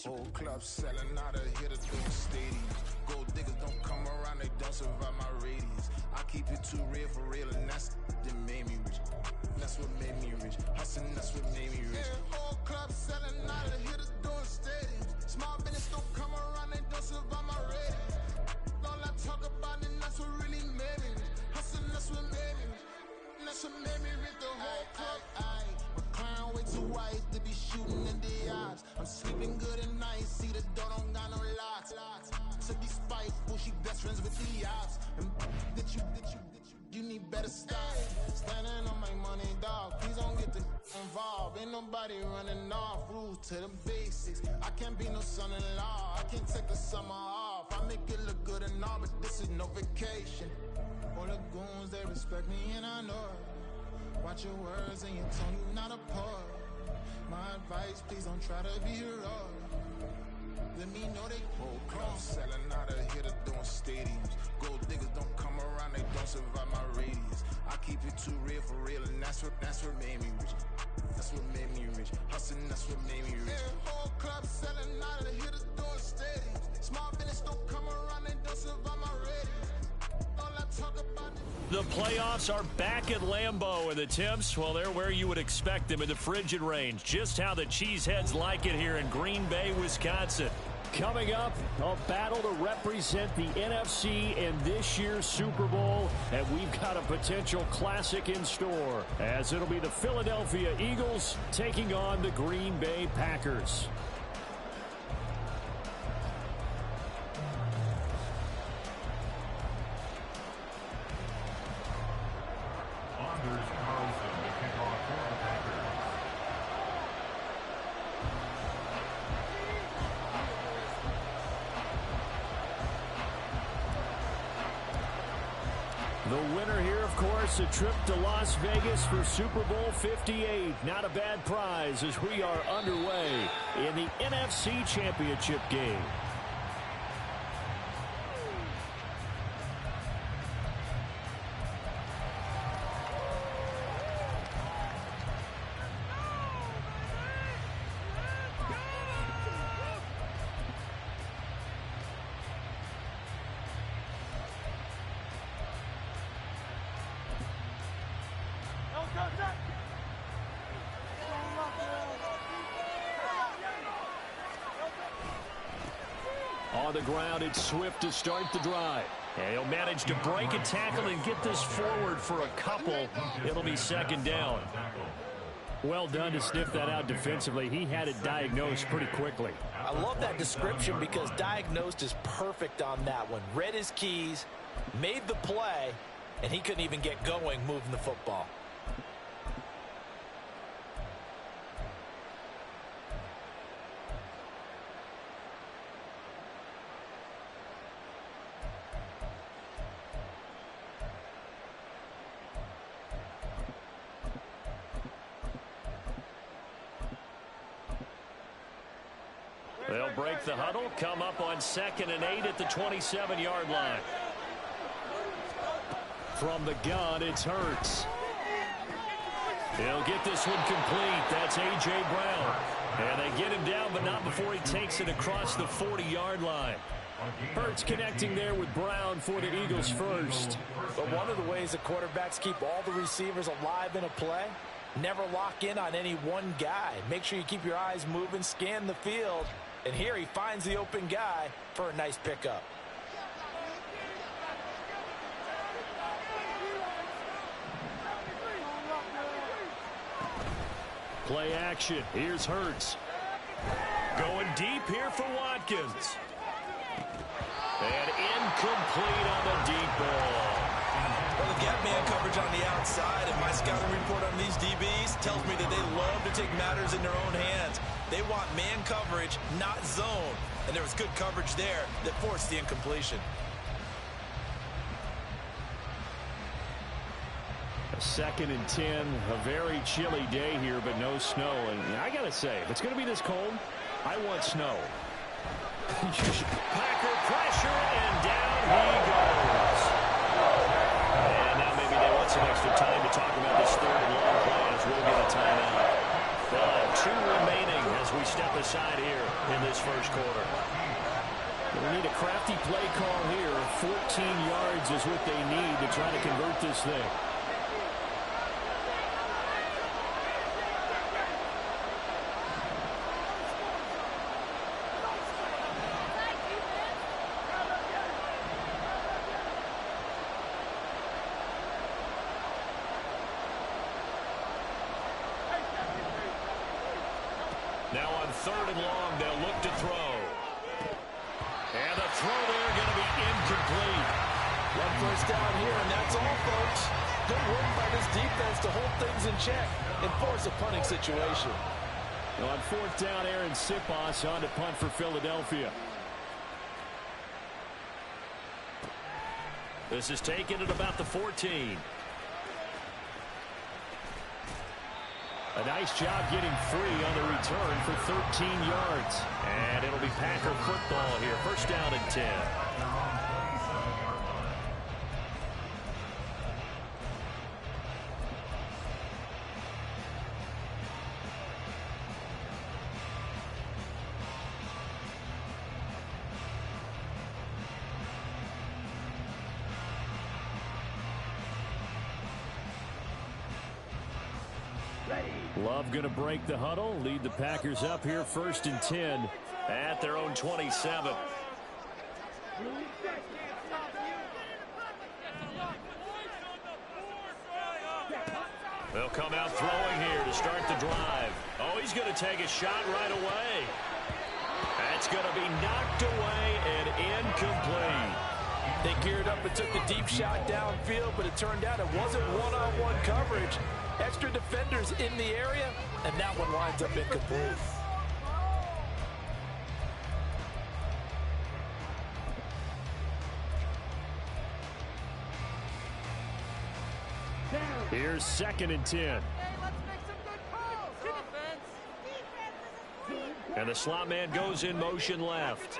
Whole club selling out of hitters doing stadiums. Gold diggers don't come around, they don't survive my radius. I keep it too real for real, and that's that made me rich. That's what made me rich. Hustling, that's what made me rich. Yeah, whole club selling out of hitters doing stadiums. Small business don't come around, they don't survive my radius. All I talk about, and that's what really made me rich. Hustling, that's what made me rich. That's what made me rich. The whole club. My clown way too white to be shooting in the eyes. I'm sleeping good at night, see the door don't got no locks. To be spiteful, she best friends with the ops. And you need better stop. Standing on my money, dog. Please don't get involved. Ain't nobody running off. Rules to the basics. I can't be no son-in-law. I can't take the summer off. I make it look good and all, but this is no vacation. All the goons, they respect me and I know it. Watch your words and your tone, you not a poet. My advice, please don't try to be heroic. Let me know they whole club selling out of hitters doing stadiums. Gold diggers don't come around, they don't survive my radius. I keep it too real for real, and that's what made me rich. That's what made me rich. Hustling, that's what made me rich. Yeah, whole club selling out of hitters doing stadiums. Small business don't come around, they don't survive my radius. All I talk about is the playoffs are back at Lambeau, and the temps, well, they're where you would expect them in the frigid range. Just how the Cheeseheads like it here in Green Bay, Wisconsin. Coming up, a battle to represent the NFC in this year's Super Bowl, and we've got a potential classic in store, as it'll be the Philadelphia Eagles taking on the Green Bay Packers. The winner here, of course, a trip to Las Vegas for Super Bowl 58. Not a bad prize as we are underway in the NFC Championship game. On the ground, it's Swift to start the drive. And he'll manage to break a tackle and get this forward for a couple. It'll be second down. Well done to sniff that out defensively. He had it diagnosed pretty quickly. I love that description because diagnosed is perfect on that one. Read his keys, made the play, and he couldn't even get going moving the football. They'll break the huddle, come up on 2nd and 8 at the 27-yard line. From the gun, it's Hurts. He'll get this one complete. That's A.J. Brown. And they get him down, but not before he takes it across the 40-yard line. Hurts connecting there with Brown for the Eagles first. But one of the ways the quarterbacks keep all the receivers alive in a play, never lock in on any one guy. Make sure you keep your eyes moving, scan the field. And here he finds the open guy for a nice pickup. Play action. Here's Hurts. Going deep here for Watkins. And incomplete on the deep ball. Well, the gap man coverage on the outside, and my scouting report on these DBs tells me that they love to take matters in their own hands. They want man coverage, not zone. And there was good coverage there that forced the incompletion. A 2nd and 10, a very chilly day here, but no snow. And I got to say, if it's going to be this cold, I want snow. Packer pressure, and down he goes. And now maybe they want some extra time to talk about this 3rd and long play as we'll get a timeout. They'll have 2 remaining as we step aside here. crafty play call here. 14 yards is what they need to try to convert this thing. Now on 3rd and long, they'll look to throw. And the throw there going to be incomplete. One first down here, and that's all, folks. Good work by this defense to hold things in check and force a punting situation. Now on 4th down, Aaron Siposs on to punt for Philadelphia. This is taken at about the 14. A nice job getting free on the return for 13 yards. And it'll be Packer football here. First down and 10. Love going to break the huddle, lead the Packers up here 1st and 10 at their own 27. They'll come out throwing here to start the drive. Oh, he's going to take a shot right away. That's going to be knocked away and incomplete. They geared up and took the deep shot downfield, but it turned out it wasn't one-on-one coverage. Extra defenders in the area, and that one winds up incomplete. Here's 2nd and 10. And the slot man goes in motion left.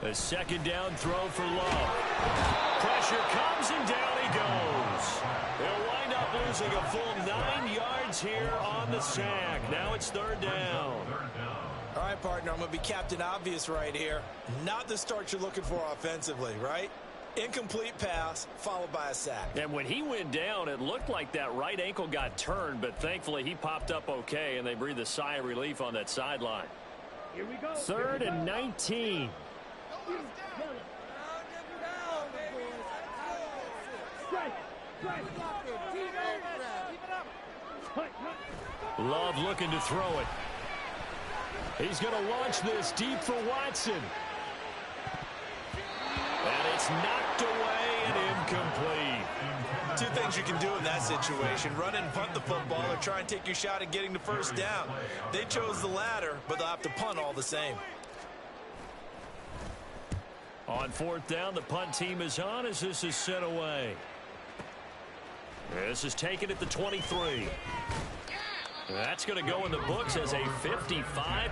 A 2nd down throw for Love. Pressure comes and down he goes. They'll wind up losing a full 9 yards here on the sack. Now it's 3rd down. All right, partner, I'm going to be Captain Obvious right here. Not the start you're looking for offensively, right? Incomplete pass followed by a sack. And when he went down, it looked like that right ankle got turned, but thankfully he popped up okay, and they breathed a sigh of relief on that sideline. Here we go. 3rd and 19. Love looking to throw it. He's going to launch this deep for Watson. And it's knocked away and incomplete. Two things you can do in that situation: run and punt the football, or try and take your shot at getting the first down. They chose the latter, but they'll have to punt all the same. On 4th down, the punt team is on as this is sent away. This is taken at the 23. That's going to go in the books as a 55.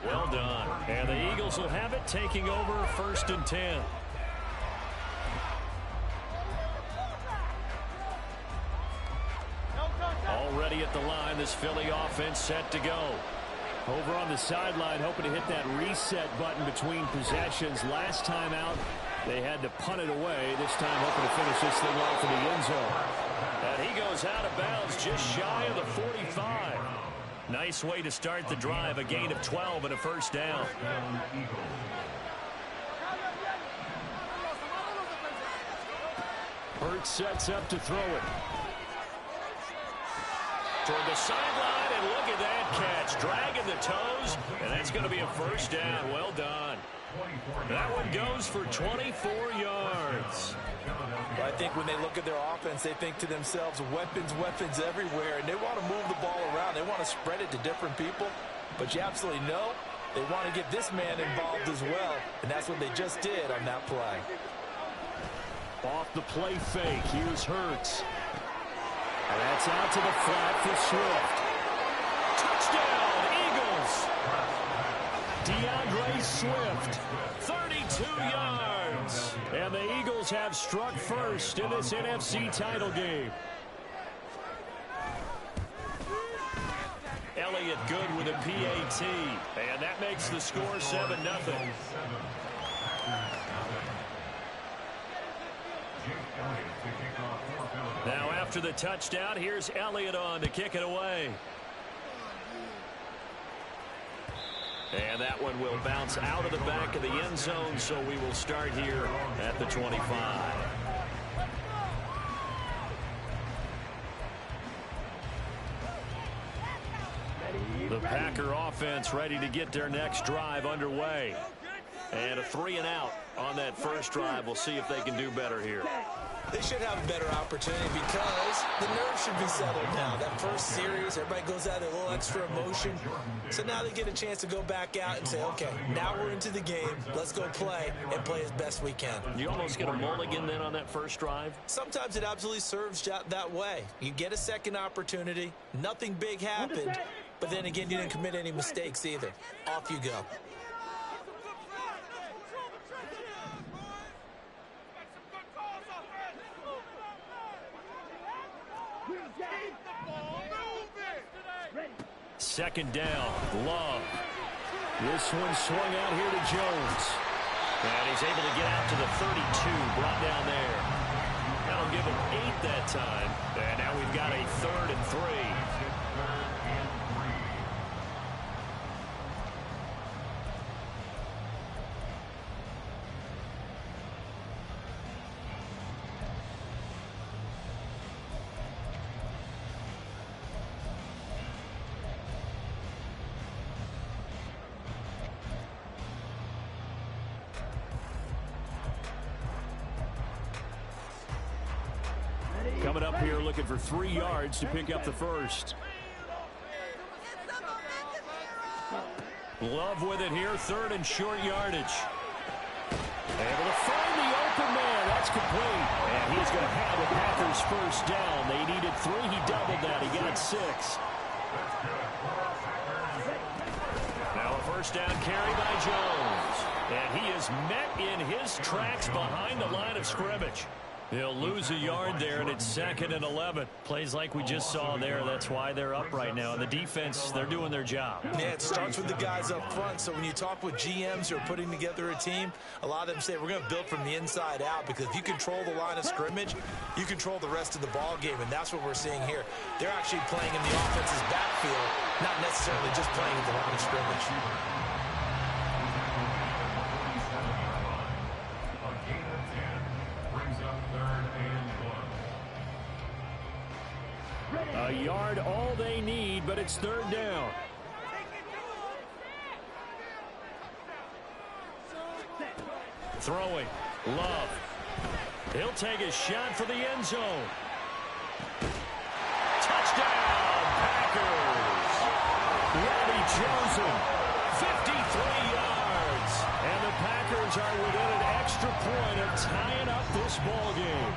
Well done. And the Eagles will have it, taking over 1st and 10. Already at the line, this Philly offense set to go. Over on the sideline, hoping to hit that reset button between possessions. Last time out, they had to punt it away. This time, hoping to finish this thing off in the end zone. And he goes out of bounds just shy of the 45. Nice way to start the drive, a gain of 12 and a first down. Hurts sets up to throw it. Toward the sideline, and look at that catch. Dragging the toes, and that's going to be a first down. Well done. That one goes for 24 yards. I think when they look at their offense, they think to themselves, weapons, weapons everywhere, and they want to move the ball around. They want to spread it to different people, but you absolutely know they want to get this man involved as well, and that's what they just did on that play. Off the play fake, here's Hurts. And that's out to the flat for Swift. Touchdown, Eagles! DeAndre Swift, 32 yards. And the Eagles have struck first in this NFC title game. Elliott good with a PAT. And that makes the score 7-0. Now after the touchdown, here's Elliott on to kick it away. And that one will bounce out of the back of the end zone, so we will start here at the 25. The Packer offense ready to get their next drive underway. And a 3-and-out on that first drive. We'll see if they can do better here. They should have a better opportunity because the nerves should be settled now. That first series, everybody goes out with a little extra emotion. So now they get a chance to go back out and say, okay, now we're into the game. Let's go play and play as best we can. You almost get a mulligan then on that first drive? Sometimes it absolutely serves that way. You get a second opportunity. Nothing big happened. But then again, you didn't commit any mistakes either. Off you go. Second down, Love. This one swung out here to Jones. And he's able to get out to the 32, brought down there. That'll give him 8 that time. And now we've got a 3rd and 3. Coming up here looking for 3 yards to pick up the first. Love with it here, 3rd and short yardage. Able to find the open man. That's complete. And he's going to have the Packers first down. They needed 3. He doubled that. He got 6. Now a first down carry by Jones. And he is met in his tracks behind the line of scrimmage. He'll lose a yard there, and it's 2nd and 11. Plays like we just saw there. That's why they're up right now. And the defense, they're doing their job. Yeah, it starts with the guys up front. So when you talk with GMs who are putting together a team, a lot of them say we're going to build from the inside out, because if you control the line of scrimmage, you control the rest of the ball game, and that's what we're seeing here. They're actually playing in the offense's backfield, not necessarily just playing at the line of scrimmage. A yard all they need, but it's 3rd down. Throwing. Love. He'll take a shot for the end zone. Touchdown, Packers. Robbie Chosen, 53 yards. And the Packers are within an extra point of tying up this ball game.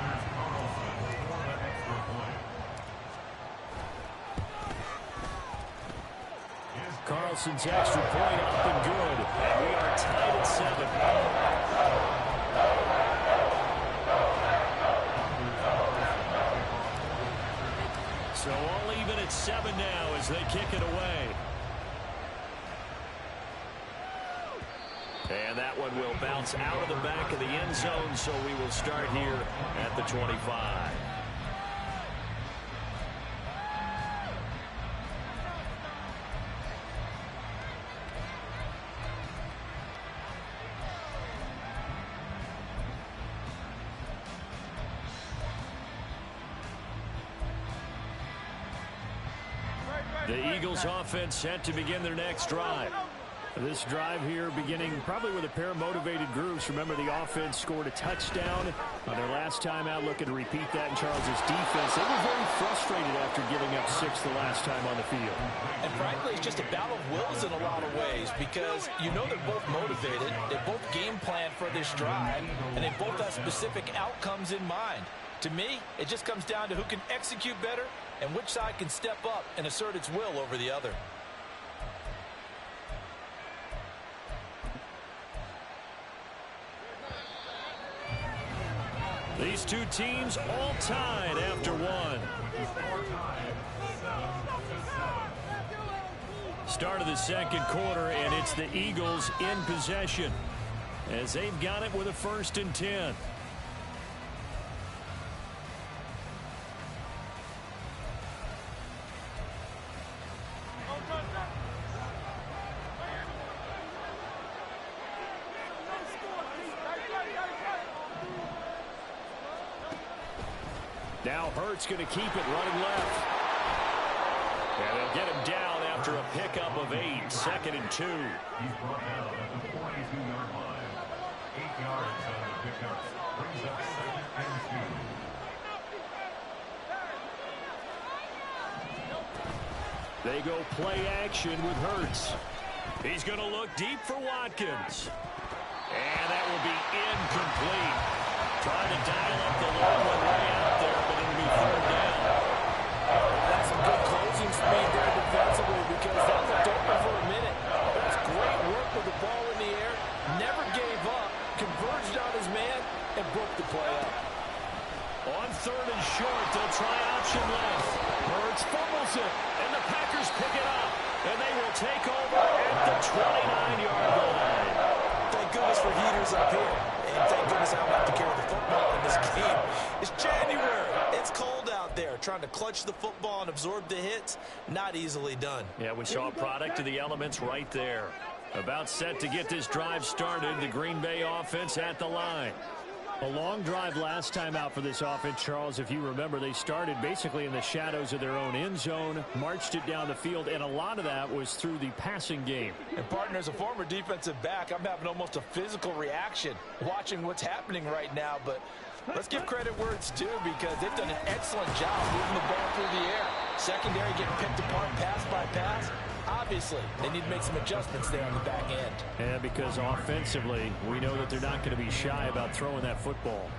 Carlson's extra point up and good. And we are tied at 7. So all even at 7 now as they kick it away. And that one will bounce out of the back of the end zone, so we will start here at the 25. The Eagles offense set to begin their next drive. This drive here beginning probably with a pair of motivated groups. Remember, the offense scored a touchdown on their last time out, looking to repeat that in Charles' defense. They were very frustrated after giving up 6 the last time on the field. And frankly, it's just a battle of wills in a lot of ways because you know they're both motivated, they both game plan for this drive, and they both have specific outcomes in mind. To me, it just comes down to who can execute better and which side can step up and assert its will over the other. These two teams all tied after one. Start of the second quarter, and it's the Eagles in possession as they've got it with a 1st and 10. Now Hurts going to keep it running left. And they'll get him down after a pickup of 8. 2nd and 2. He's brought down at the 42-yard line. 8 yards on the pickup. Brings up 2nd and 2. They go play action with Hurts. He's going to look deep for Watkins. And that will be incomplete. Trying to dial up the long one way out there, but it'll be 3rd down. That's some good closing speed there defensively because that looked open for a minute. That's great work with the ball in the air. Never gave up, converged on his man, and broke the play up. On 3rd and short, they'll try option left. Hurts fumbles it, and the Packers pick it up. And they will take over at the 29-yard line. Thank goodness for heaters up here. And thank goodness I don't have to carry the football in this game. It's January. It's cold out there. Trying to clutch the football and absorb the hits, not easily done. Yeah, we saw a product of the elements right there. About set to get this drive started, the Green Bay offense at the line. A long drive last time out for this offense, Charles. If you remember, they started basically in the shadows of their own end zone, marched it down the field, and a lot of that was through the passing game. And, partner, as a former defensive back, I'm having almost a physical reaction watching what's happening right now. But let's give credit where it's due because they've done an excellent job moving the ball through the air. Secondary getting picked apart pass by pass. Obviously, they need to make some adjustments there on the back end. And because offensively, we know that they're not going to be shy about throwing that football.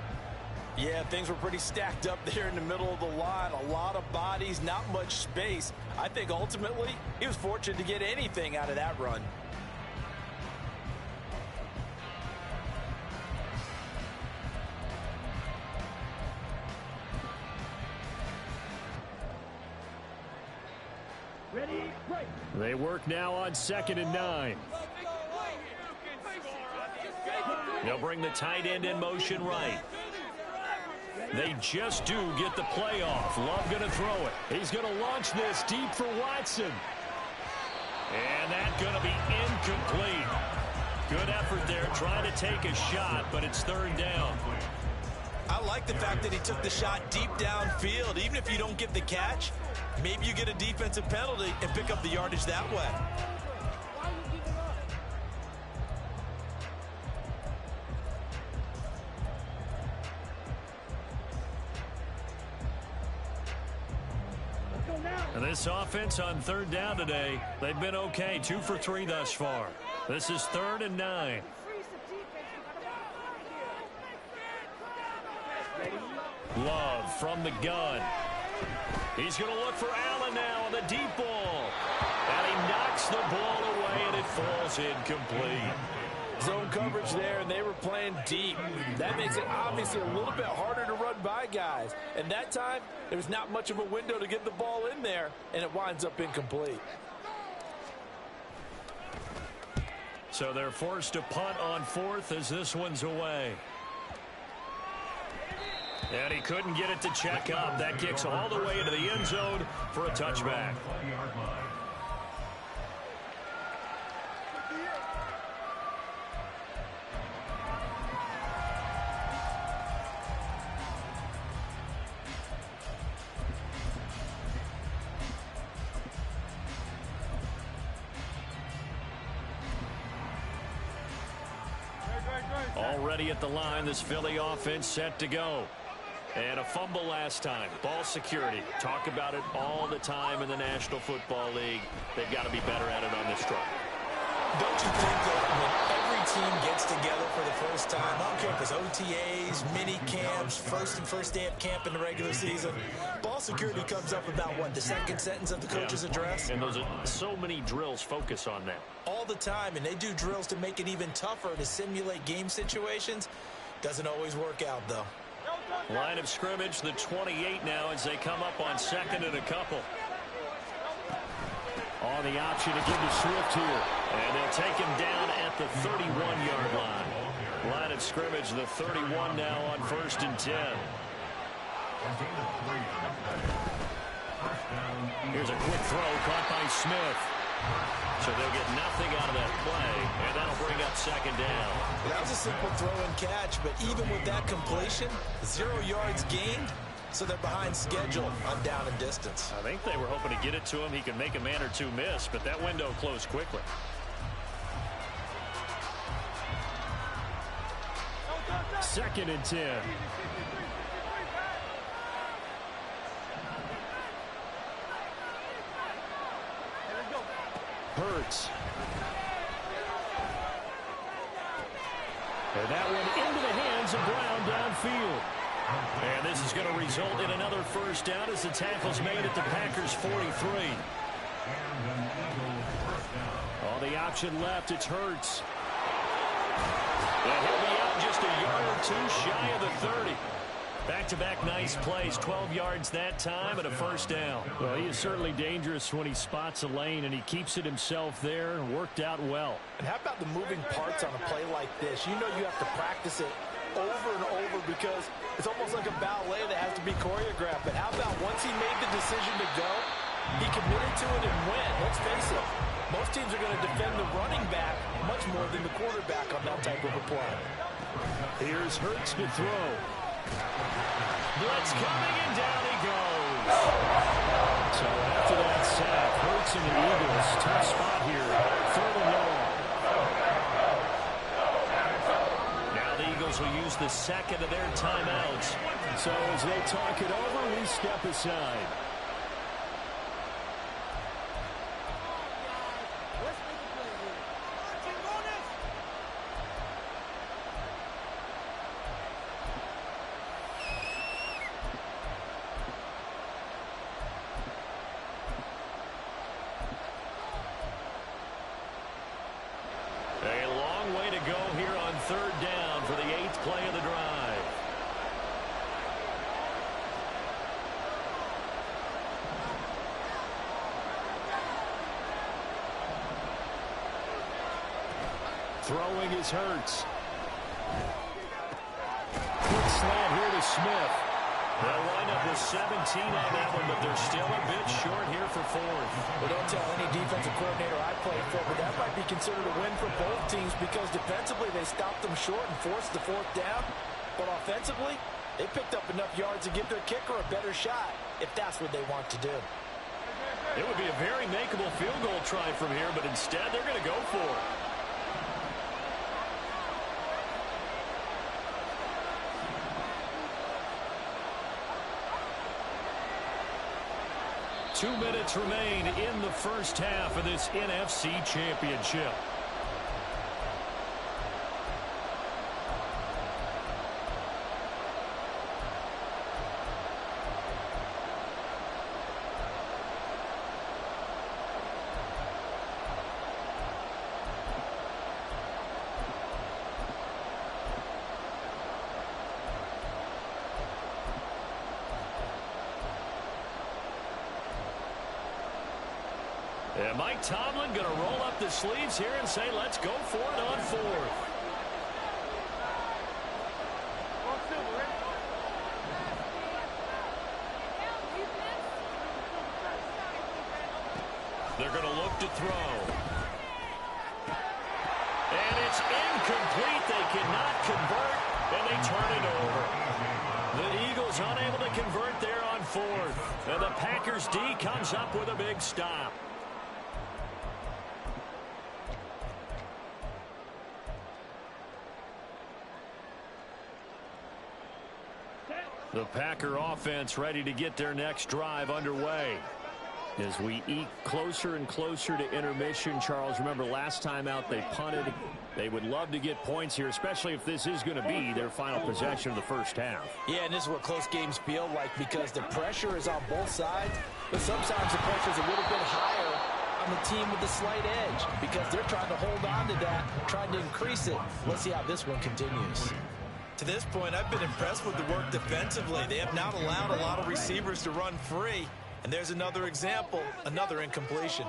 Yeah, things were pretty stacked up there in the middle of the line. A lot of bodies, not much space. I think ultimately, he was fortunate to get anything out of that run. They work now on 2nd and 9. They'll bring the tight end in motion right. They just do get the play off. Love going to throw it. He's going to launch this deep for Watson. And that's going to be incomplete. Good effort there trying to take a shot, but it's 3rd down. I like the fact that he took the shot deep downfield. Even if you don't get the catch, maybe you get a defensive penalty and pick up the yardage that way. And this offense on 3rd down today, they've been okay. 2 for 3 thus far. This is 3rd and 9. Love from the gun. He's going to look for Allen now on the deep ball. And he knocks the ball away, and it falls incomplete. Zone coverage there, and they were playing deep. That makes it obviously a little bit harder to run by guys. And that time, there was not much of a window to get the ball in there, and it winds up incomplete. So they're forced to punt on 4th as this one's away. And he couldn't get it to check up. That kicks all the way into the end zone for a touchback. Already at the line, this Philly offense set to go. And a fumble last time. Ball security. Talk about it all the time in the National Football League. They've got to be better at it on this drive. Don't you think that when every team gets together for the first time, I don't care if it's OTAs, mini camps, first day of camp in the regular season, ball security comes up about, what, the second sentence of the coach's address? And those are so many drills focus on that. All the time, and they do drills to make it even tougher to simulate game situations. Doesn't always work out, though. Line of scrimmage, the 28 now as they come up on second and a couple. On the option to give to Swift here. And they'll take him down at the 31-yard line. Line of scrimmage, the 31 now on 1st and 10. Here's a quick throw caught by Smith. So they'll get nothing out of that play, and that'll bring up second down. That was a simple throw and catch, but even with that completion, 0 yards gained, so they're behind schedule on down and distance. I think they were hoping to get it to him. He could make a man or two miss, but that window closed quickly. Second and 10. Hurts. And that one into the hands of Brown downfield. And this is going to result in another first down as the tackle's made at the Packers' 43. On the option left, it's Hurts. And he'll be out just a yard or two shy of the 30. Back-to-back nice plays, 12 yards that time and a first down. Well, he is certainly dangerous when he spots a lane, and he keeps it himself there and worked out well. And how about the moving parts on a play like this? You know you have to practice it over and over because it's almost like a ballet that has to be choreographed. But how about once he made the decision to go, he committed to it and went. Let's face it, most teams are going to defend the running back much more than the quarterback on that type of a play. Here's Hurts to throw. Blitz coming, and down he goes. So after that sack, Hurts and the Eagles, tough spot here, 3rd and long. Now the Eagles will use the second of their timeouts. So as they talk it over, we step aside. A long way to go here on 3rd down for the 8th play of the drive. Throwing is Hurts. Quick slant here to Smith. They'll wind up with 17 on that one, but they're still a bit short here for 4th. Well, don't tell any defensive coordinator I played for, but that might be considered a win for both teams because defensively they stopped them short and forced the 4th down. But offensively, they picked up enough yards to give their kicker a better shot if that's what they want to do. It would be a very makeable field goal try from here, but instead they're going to go for it. Two minutes remain in the first half of this NFC Championship. And Mike Tomlin going to roll up the sleeves here and say, let's go for it on 4th. They're going to look to throw. And it's incomplete. They cannot convert, and they turn it over. The Eagles unable to convert there on 4th. And the Packers D comes up with a big stop. The Packer offense ready to get their next drive underway. As we eke closer and closer to intermission, Charles, remember last time out they punted. They would love to get points here, especially if this is going to be their final possession of the first half. Yeah, and this is what close games feel like because the pressure is on both sides, but sometimes the pressure is a little bit higher on the team with the slight edge because they're trying to hold on to that, trying to increase it. Let's see how this one continues. To this point, I've been impressed with the work defensively. They have not allowed a lot of receivers to run free. And there's another example, another incompletion.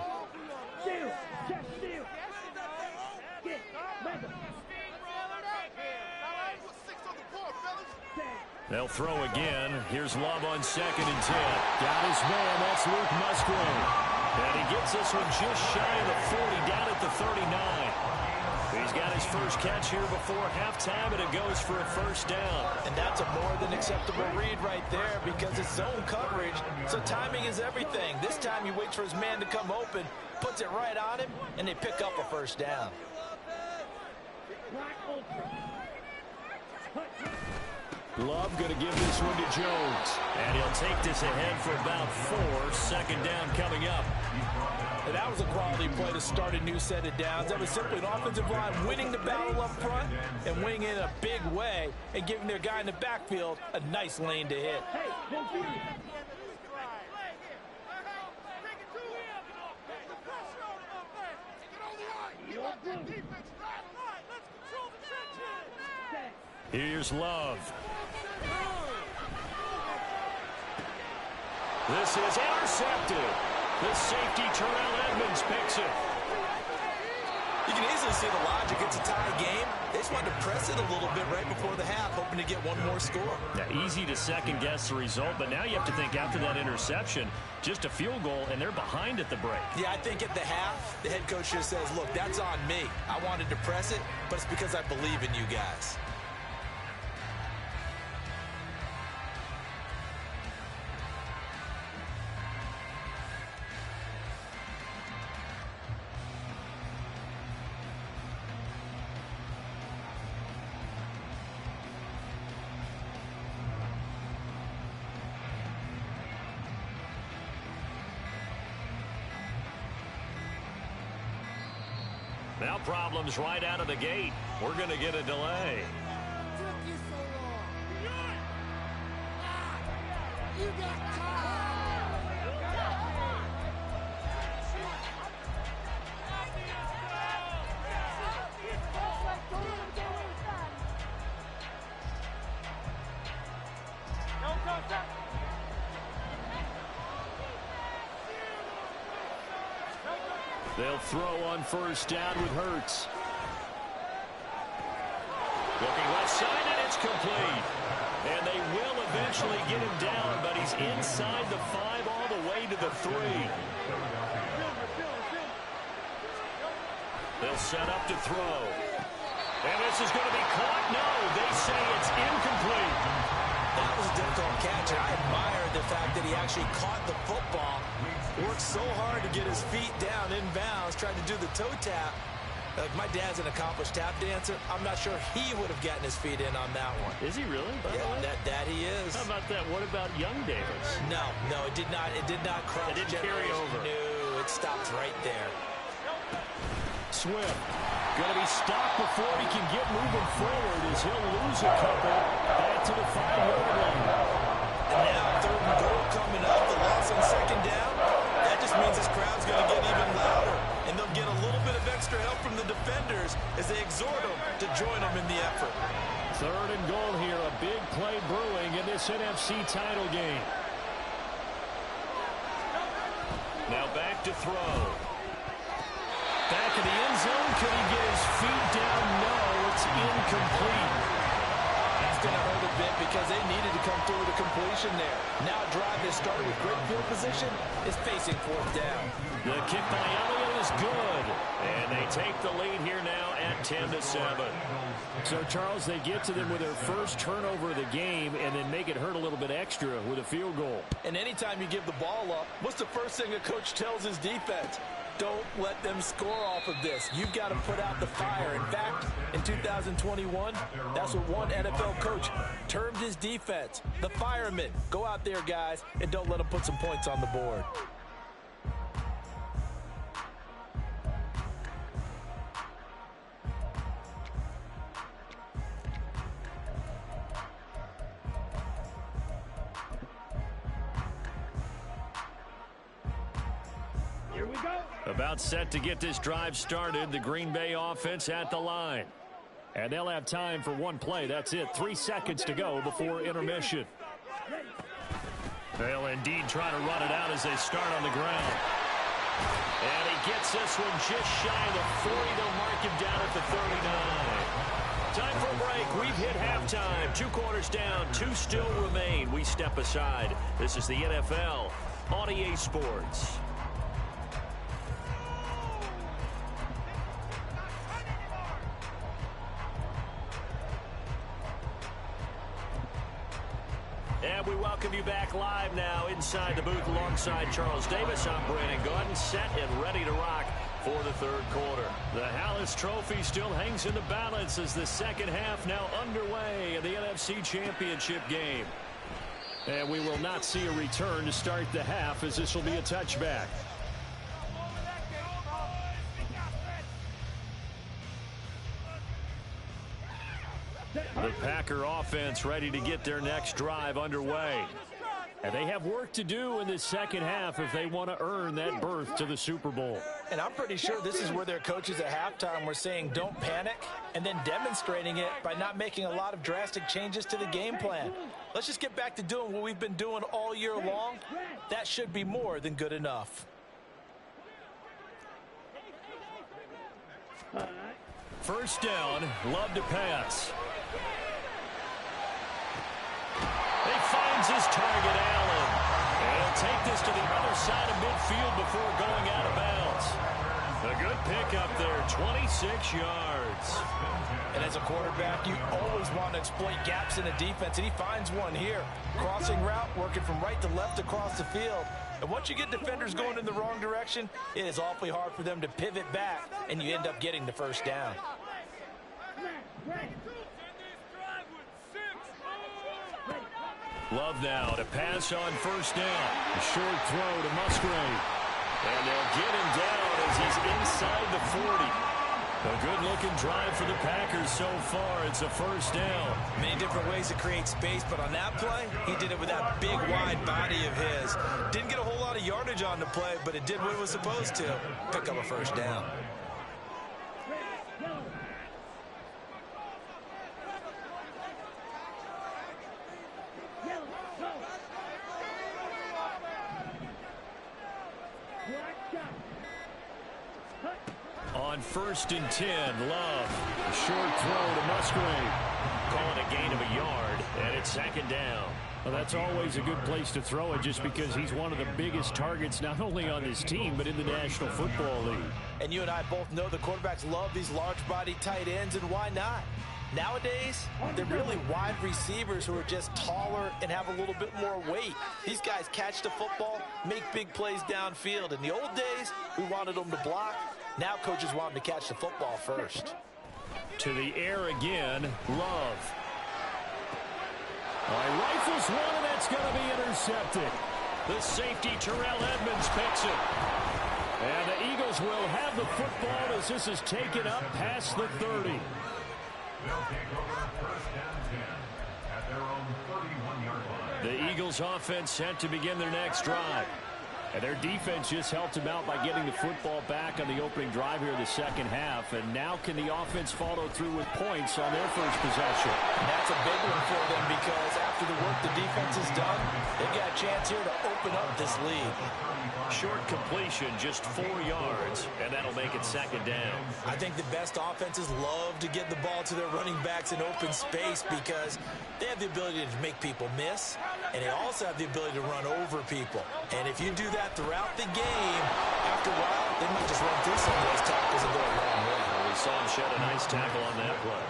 They'll throw again. Here's Love on 2nd and 10. Got his man. That's Luke Musgrave. And he gets this one just shy of the 40, down at the 39. He's got his first catch here before halftime, and it goes for a first down. And that's a more than acceptable read right there because it's zone coverage, so timing is everything. This time he waits for his man to come open, puts it right on him, and they pick up a first down. Love going to give this one to Jones. And he'll take this ahead for about 4. Second down coming up. And that was a quality play to start a new set of downs. That was simply an offensive line winning the battle up front and winning it in a big way and giving their guy in the backfield a nice lane to hit. Here's Love. This is intercepted. The safety, Terrell Edmonds, picks it. You can easily see the logic. It's a tie game. They just wanted to press it a little bit right before the half, hoping to get one more score. Yeah, easy to second-guess the result, but now you have to think after that interception, just a field goal, and they're behind at the break. Yeah, I think at the half, the head coach just says, look, that's on me. I wanted to press it, but it's because I believe in you guys. Now problems right out of the gate. We're going to get a delay. They'll throw on first down with Hurts. Looking left side, and it's complete. And they will eventually get him down, but he's inside the 5 all the way to the 3. They'll set up to throw. And this is going to be caught. No, they say it's incomplete. That was a difficult catch, and I admired the fact that he actually caught the football. Worked so hard to get his feet down inbounds, tried to do the toe tap. My dad's an accomplished tap dancer. I'm not sure he would have gotten his feet in on that one. Is he really? Yeah, that he is. How about that? What about Young Davis? No, it did not. It did not cross. It didn't carry over. No, it stopped right there. Swift going to be stopped before he can get moving forward as he'll lose a couple back to the 5-yard line. And now 3rd and goal coming up. The loss on second down. That just means this crowd's going to get even louder. And they'll get a little bit of extra help from the defenders as they exhort them to join them in the effort. 3rd and goal here. A big play brewing in this NFC title game. Now back to throw. Back in the end zone. Could he get his feet down? No, it's incomplete. That's going to hurt a bit because they needed to come through with a completion there. Now a drive that started with great field position is facing 4th down. The kick by Elliott is good. And they take the lead here now at 10-7. So, Charles, they get to them with their first turnover of the game and then make it hurt a little bit extra with a field goal. And anytime you give the ball up, what's the first thing a coach tells his defense? Don't let them score off of this. You've got to put out the fire. In fact, in 2021, that's what one NFL coach termed his defense. The firemen. Go out there, guys, and don't let them put some points on the board. About set to get this drive started. The Green Bay offense at the line. And they'll have time for one play. That's it. 3 seconds to go before intermission. They'll indeed try to run it out as they start on the ground. And he gets this one just shy of the 40. They'll mark him down at the 39. Time for a break. We've hit halftime. 2 quarters down. 2 still remain. We step aside. This is the NFL on EA Sports. And we welcome you back live now inside the booth alongside Charles Davis. I'm Brandon Gaudin, set and ready to rock for the third quarter. The Hallis Trophy still hangs in the balance as the second half now underway in the NFC Championship game. And we will not see a return to start the half as this will be a touchback. The Packer offense ready to get their next drive underway. And they have work to do in this second half if they want to earn that berth to the Super Bowl. And I'm pretty sure this is where their coaches at halftime were saying don't panic, and then demonstrating it by not making a lot of drastic changes to the game plan. Let's just get back to doing what we've been doing all year long. That should be more than good enough. First down, Love to pass. He finds his target, Allen. And he'll take this to the other side of midfield before going out of bounds. A good pickup there, 26 yards. And as a quarterback, you always want to exploit gaps in the defense, and he finds one here. Crossing route, working from right to left across the field. And once you get defenders going in the wrong direction, it is awfully hard for them to pivot back, and you end up getting the first down. Love now to pass on first down. A short throw to Musgrave. And they'll get him down as he's inside the 40. A good-looking drive for the Packers so far. It's a first down. Many different ways to create space, but on that play, he did it with that big, wide body of his. Didn't get a whole lot of yardage on the play, but it did what it was supposed to. Pick up a first down. On 1st and 10, Love. A short throw to Musgrave. Calling a gain of a yard, and it's second down. Well, that's always a good place to throw it just because he's one of the biggest targets not only on his team but in the National Football League. And you and I both know the quarterbacks love these large-body tight ends, and why not? Nowadays, they're really wide receivers who are just taller and have a little bit more weight. These guys catch the football, make big plays downfield. In the old days, we wanted them to block. Now coaches want them to catch the football first. To the air again, Love. Rifles one, and that's going to be intercepted. The safety, Terrell Edmonds, picks it. And the Eagles will have the football as this is taken up past the 30. They'll take over first down 10 at their own 31-yard line. The Eagles offense set to begin their next drive. And their defense just helped them out by getting the football back on the opening drive here in the second half. And now can the offense follow through with points on their first possession? And that's a big one for them because after the work the defense has done, they've got a chance here to open up this lead. Short completion, just 4 yards, and that'll make it second down. I think the best offenses love to get the ball to their running backs in open space because they have the ability to make people miss, and they also have the ability to run over people. And if you do that throughout the game, after a while, they might just run through some of those tackles and go a long way. Well, we saw him shed a nice tackle on that play.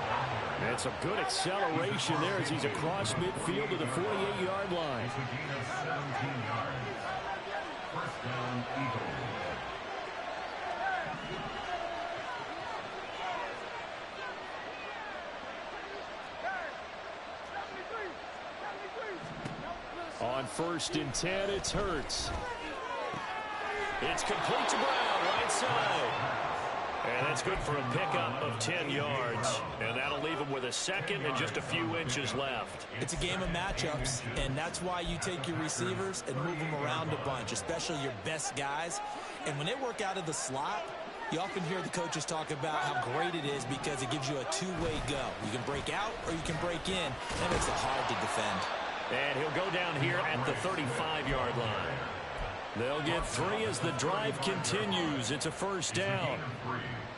And some good acceleration there as he's across midfield to the 48-yard line. To gain of 17 yards. First down, Eagles. on 1st and 10. It's Hurts. It's complete to Brown, right side. And that's good for a pickup of 10 yards. And that'll leave him with a second and just a few inches left. It's a game of matchups, and that's why you take your receivers and move them around a bunch, especially your best guys. And when they work out of the slot, you often hear the coaches talk about how great it is because it gives you a two-way go. You can break out or you can break in. That makes it hard to defend. And he'll go down here at the 35-yard line. They'll get 3 as the drive continues. It's a 1st down.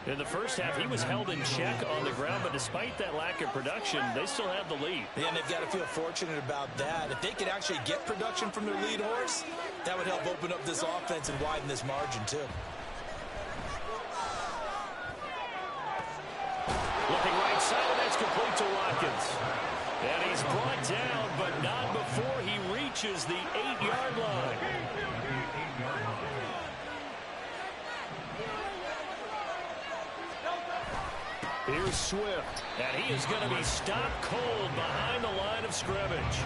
In the first half, he was held in check on the ground, but despite that lack of production, they still have the lead. Yeah, and they've got to feel fortunate about that. If they could actually get production from their lead horse, that would help open up this offense and widen this margin, too. Looking right side, and that's complete to Watkins. And he's brought down, but not before he reaches the 8-yard line. Here's Swift, and he is going to be stopped cold behind the line of scrimmage.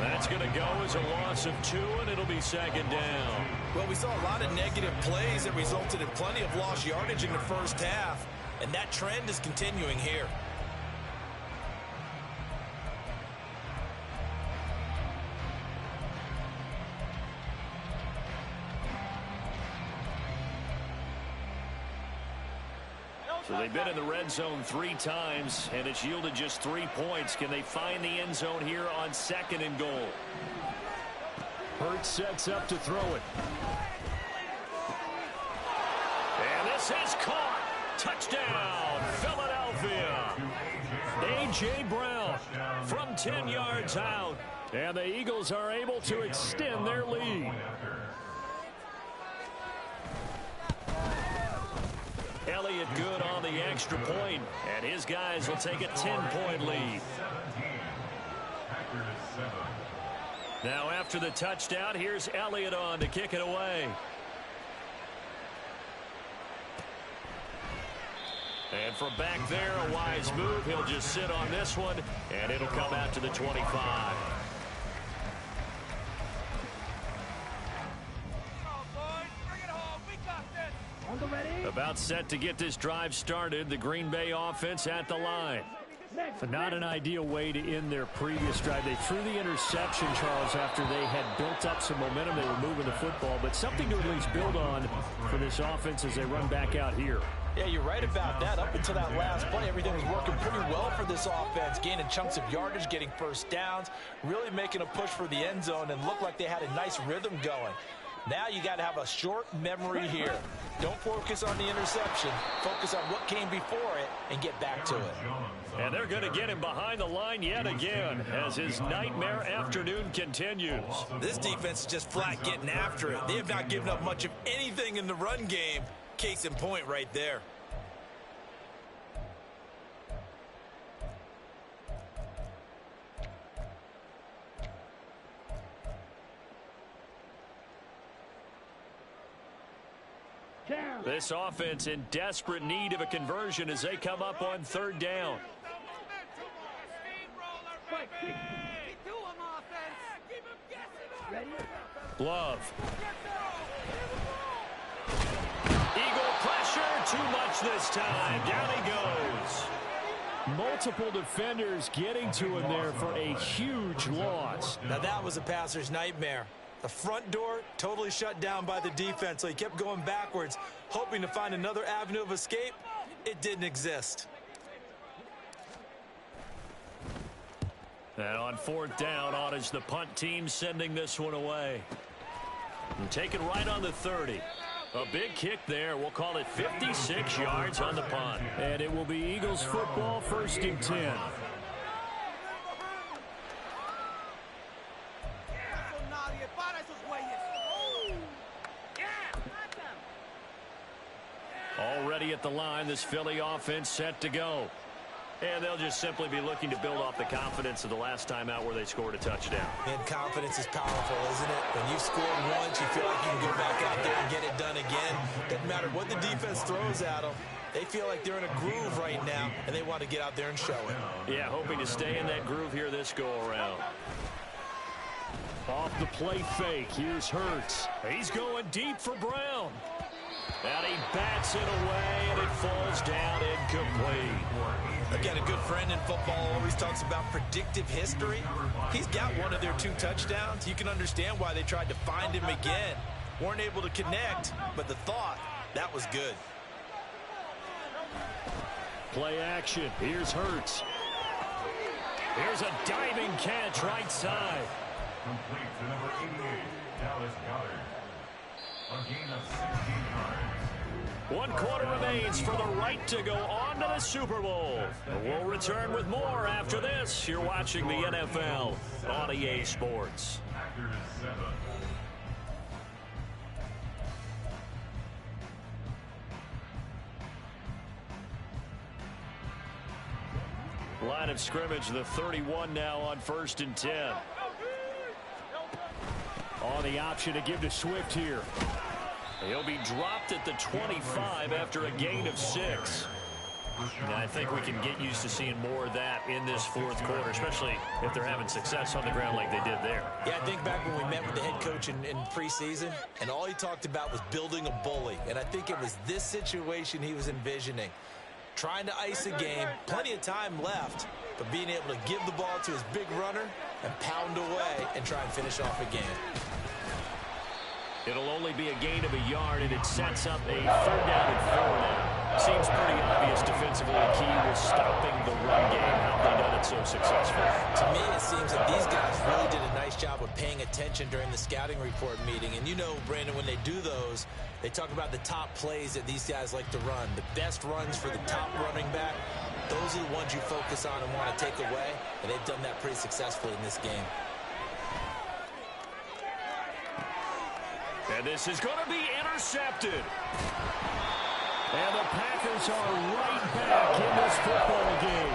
That's going to go as a loss of 2, and it'll be 2nd down. Well, we saw a lot of negative plays that resulted in plenty of lost yardage in the first half, and that trend is continuing here. So they've been in the red zone 3 times, and it's yielded just 3 points. Can they find the end zone here on 2nd and goal? Hurts sets up to throw it. And this is caught. Touchdown, Philadelphia. A.J. Brown from 10 yards out. And the Eagles are able to extend their lead. Elliott good on the extra point, and his guys will take a 10-point lead. Now after the touchdown, here's Elliott on to kick it away. And from back there, a wise move. He'll just sit on this one, and it'll come out to the 25. About set to get this drive started. The Green Bay offense at the line. But not an ideal way to end their previous drive. They threw the interception, Charles, after they had built up some momentum. They were moving the football, but something to at least build on for this offense as they run back out here. Yeah, you're right about that. Up until that last play, everything was working pretty well for this offense, gaining chunks of yardage, getting first downs, really making a push for the end zone, and looked like they had a nice rhythm going. Now you got to have a short memory here. Don't focus on the interception. Focus on what came before it and get back to it. And they're going to get him behind the line yet again as his nightmare afternoon continues. This defense is just flat getting after it. They have not given up much of anything in the run game. Case in point right there. This offense in desperate need of a conversion as they come up on 3rd down. Love. Eagle pressure, too much this time. Down he goes. Multiple defenders getting to him there for a huge loss. Now that was a passer's nightmare. The front door totally shut down by the defense, so he kept going backwards, hoping to find another avenue of escape. It didn't exist. And on 4th down, Ottage, the punt team sending this one away. And take it right on the 30. A big kick there. We'll call it 56 yards on the punt. And it will be Eagles football, 1st and 10. Already at the line, this Philly offense set to go. And they'll just simply be looking to build off the confidence of the last time out where they scored a touchdown. And confidence is powerful, isn't it? When you've scored once, you feel like you can go back out there and get it done again. Doesn't matter what the defense throws at them. They feel like they're in a groove right now, and they want to get out there and show it. Yeah, hoping to stay in that groove here this go-around. Off the play fake, here's Hurts. He's going deep for Brown. And he bats it away, and it falls down incomplete. Again, a good friend in football always talks about predictive history. He's got one of their 2 touchdowns. You can understand why they tried to find him again. Weren't able to connect, but the thought, that was good. Play action. Here's Hurts. Here's a diving catch right side. Complete to number 88, Dallas Goedert. A gain of 16 yards. 1 quarter remains for the right to go on to the Super Bowl. We'll return with more after this. You're watching the NFL on EA Sports. Packers 7. Line of scrimmage, the 31 now on 1st and 10. On the option to give to Swift here. He'll be dropped at the 25 after a gain of 6. And I think we can get used to seeing more of that in this 4th quarter, especially if they're having success on the ground like they did there. Yeah, I think back when we met with the head coach in preseason, and all he talked about was building a bully. And I think it was this situation he was envisioning. Trying to ice a game, plenty of time left, but being able to give the ball to his big runner and pound away and try and finish off a game. It'll only be a gain of a yard, and it sets up a 3rd down and 4 now. Seems pretty obvious defensively the key was stopping the run game. How have they done it so successful? To me, it seems that these guys really did a nice job of paying attention during the scouting report meeting. And you know, Brandon, when they do those, they talk about the top plays that these guys like to run. The best runs for the top running back, those are the ones you focus on and want to take away. And they've done that pretty successfully in this game. And this is going to be intercepted. And the Packers are right back in this football game.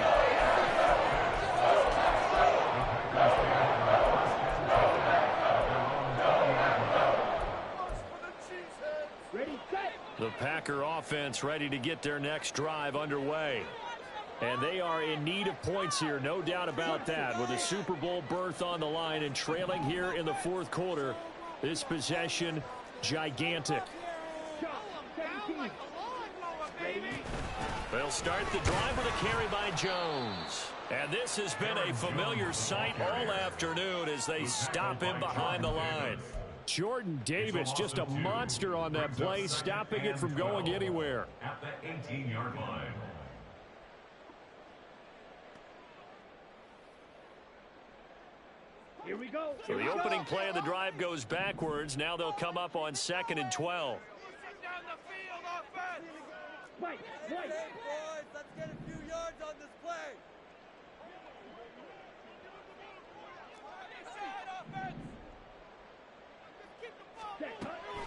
The Packer offense ready to get their next drive underway. And they are in need of points here, no doubt about that. With a Super Bowl berth on the line and trailing here in the 4th quarter, this possession gigantic. They'll start the drive with a carry by Jones. And this has been a familiar sight all afternoon as they stop him behind the line. Jordan Davis, just a monster on that play, stopping it from going anywhere. At the 18-yard line. Here we go. So the opening play of the drive goes backwards. Now they'll come up on 2nd and 12. Right. Hey, boys, let's get a few yards on this play.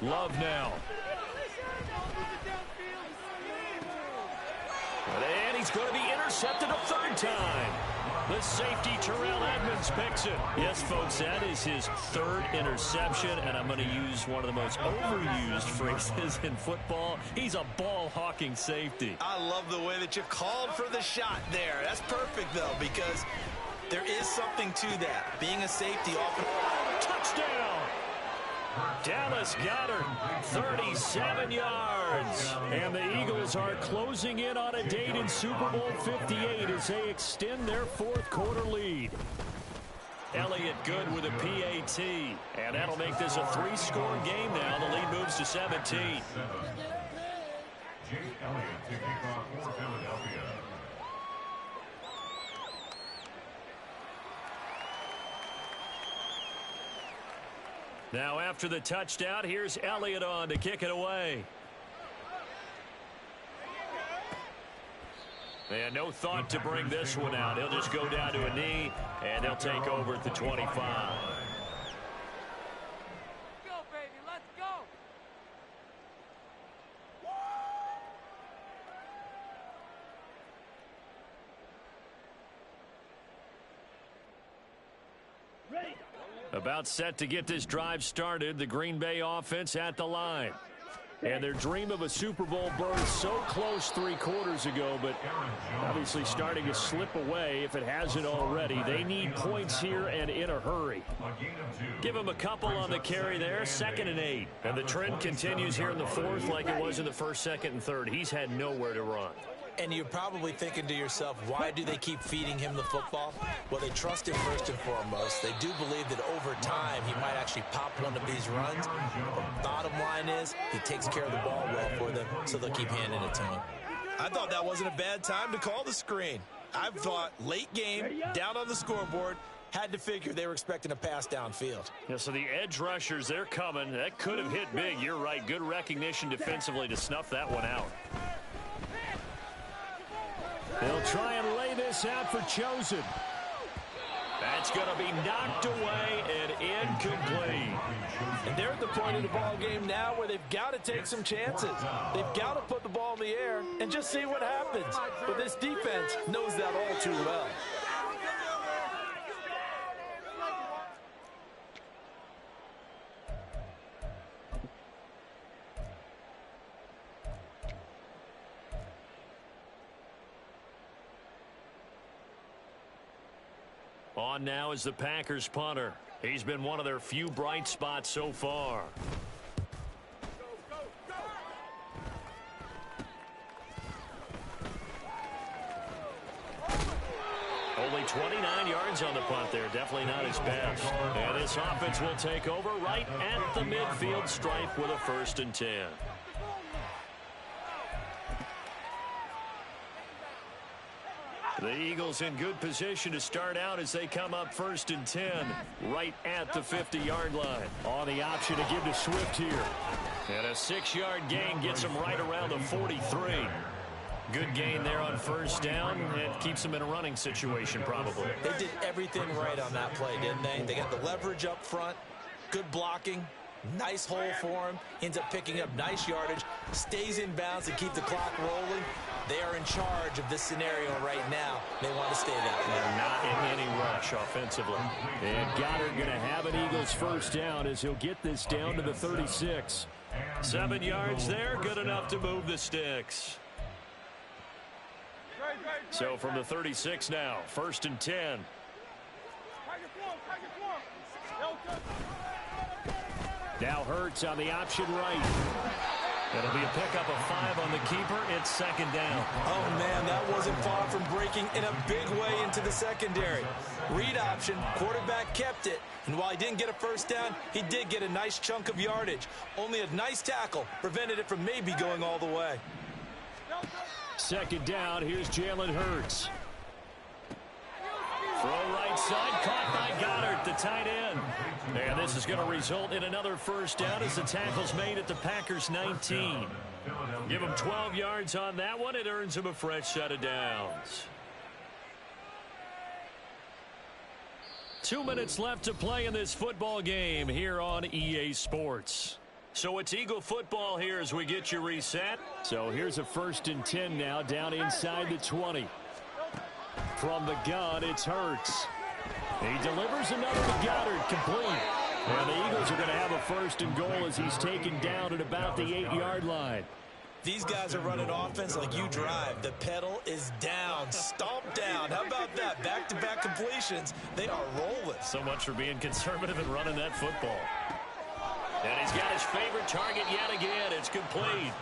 Love now. And he's going to be intercepted a 3rd time. The safety, Terrell Edmonds, picks it. Yes, folks, that is his 3rd interception, and I'm going to use one of the most overused phrases in football. He's a ball-hawking safety. I love the way that you called for the shot there. That's perfect, though, because there is something to that. Being a safety often... Touchdown! Dallas Goedert, 37 yards. And the Eagles are closing in on a date in Super Bowl 58 as they extend their 4th quarter lead. Elliott good with a PAT. And that'll make this a 3-score game now. The lead moves to 17. Jake Elliott to kick off for Philadelphia. Now after the touchdown, here's Elliott on to kick it away. And no thought to bring this one out. He'll just go down to a knee, and they'll take over at the 25. Let's go, baby, let's go. About set to get this drive started. The Green Bay offense at the line. And their dream of a Super Bowl berth so close 3 quarters ago, but obviously starting to slip away if it hasn't already. They need points here and in a hurry. Give them a couple on the carry there, 2nd and 8. And the trend continues here in the 4th like it was in the 1st, 2nd, and 3rd. He's had nowhere to run. And you're probably thinking to yourself, why do they keep feeding him the football? Well, they trust him first and foremost. They do believe that over time he might actually pop one of these runs. But bottom line is he takes care of the ball well for them, so they'll keep handing it to him. I thought that wasn't a bad time to call the screen. I thought late game, down on the scoreboard, had to figure they were expecting a pass downfield. Yeah, so the edge rushers, they're coming. That could have hit big. You're right. Good recognition defensively to snuff that one out. They'll try and lay this out for Chosen. That's going to be knocked away and incomplete. And they're at the point of the ball game now where they've got to take some chances. They've got to put the ball in the air and just see what happens. But this defense knows that all too well. On now is the Packers punter. He's been one of their few bright spots so far. Only 29 yards on the punt there. Definitely not his best. And this offense will take over right at the midfield stripe with a 1st and 10. The Eagles in good position to start out as they come up 1st and 10 right at the 50-yard line. On the option to give to Swift here. And a 6-yard gain gets him right around the 43. Good gain there on 1st down and keeps them in a running situation probably. They did everything right on that play, didn't they? They got the leverage up front, good blocking, nice hole for him, ends up picking up nice yardage, stays in bounds to keep the clock rolling. They are in charge of this scenario right now. They want to stay that way. They're not in any rush offensively. And Goddard going to have an Eagles 1st down as he'll get this down to the 36. 7 yards there, good enough to move the sticks. So from the 36 now, 1st and 10. Now Hurts on the option right. It'll be a pickup of 5 on the keeper. It's 2nd down. Oh, man, that wasn't far from breaking in a big way into the secondary. Read option, quarterback kept it. And while he didn't get a 1st down, he did get a nice chunk of yardage. Only a nice tackle prevented it from maybe going all the way. 2nd down, here's Jalen Hurts. Throw right side, caught by Goddard, the tight end. And this is going to result in another 1st down as the tackle's made at the Packers 19. Give him 12 yards on that one. It earns him a fresh set of downs. 2 minutes left to play in this football game here on EA Sports. So it's Eagle football here as we get you reset. So here's a 1st and 10 now down inside the 20. From the gun, it's Hurts. He delivers another to Goddard, complete. And the Eagles are going to have a 1st and goal as he's taken down at about the 8-yard line. These guys are running offense like you drive. The pedal is down, stomped down. How about that? Back-to-back completions. They are rolling. So much for being conservative and running that football. And he's got his favorite target yet again. It's complete.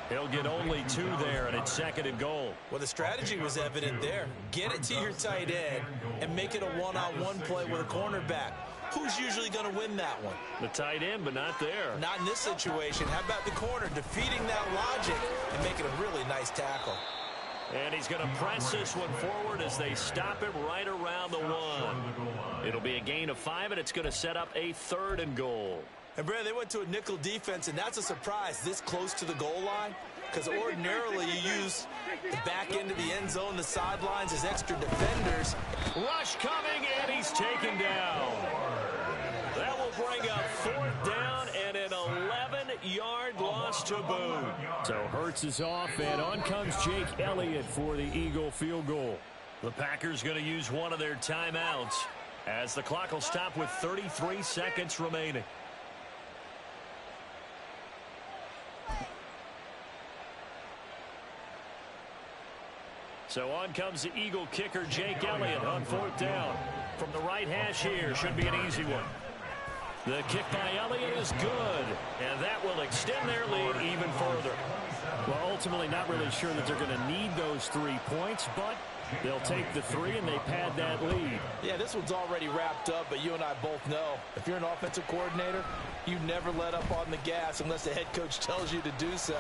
He'll get only 2 there, and it's 2nd and goal. Well, the strategy was evident there. Get it to your tight end and make it a one-on-one play with a cornerback. Who's usually going to win that one? The tight end, but not there. Not in this situation. How about the corner defeating that logic and making a really nice tackle? And he's going to press this one forward as they stop him right around the 1. It'll be a gain of 5, and it's going to set up a 3rd and goal. And, Brad, they went to a nickel defense, and that's a surprise this close to the goal line, because ordinarily you use the back end of the end zone, the sidelines as extra defenders. Rush coming, and he's taken down. That will bring up 4th down and an 11-yard loss to boot. So Hurts is off, and on comes Jake Elliott for the Eagle field goal. The Packers going to use one of their timeouts as the clock will stop with 33 seconds remaining. So on comes the Eagle kicker, Jake Elliott, on 4th down. From the right hash here, should be an easy one. The kick by Elliott is good, and that will extend their lead even further. Well, ultimately not really sure that they're going to need those 3 points, but they'll take the 3 and they pad that lead. Yeah, this one's already wrapped up, but you and I both know if you're an offensive coordinator, you never let up on the gas unless the head coach tells you to do so.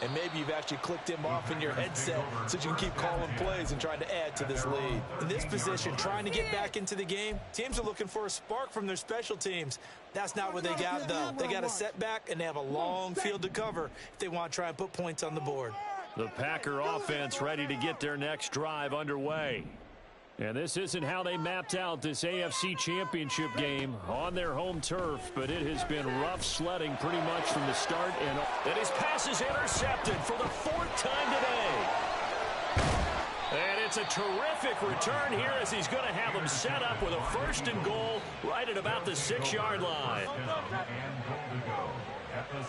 And maybe you've actually clicked him off in your headset so you can keep calling plays and trying to add to this lead. In this position, trying to get back into the game, teams are looking for a spark from their special teams. That's not what they got, though. They got a setback, and they have a long field to cover if they want to try and put points on the board. The Packer offense ready to get their next drive underway. And this isn't how they mapped out this AFC Championship game on their home turf, but it has been rough sledding pretty much from the start. And his pass is intercepted for the 4th time today. And it's a terrific return here as he's going to have them set up with a 1st and goal right at about the 6-yard line.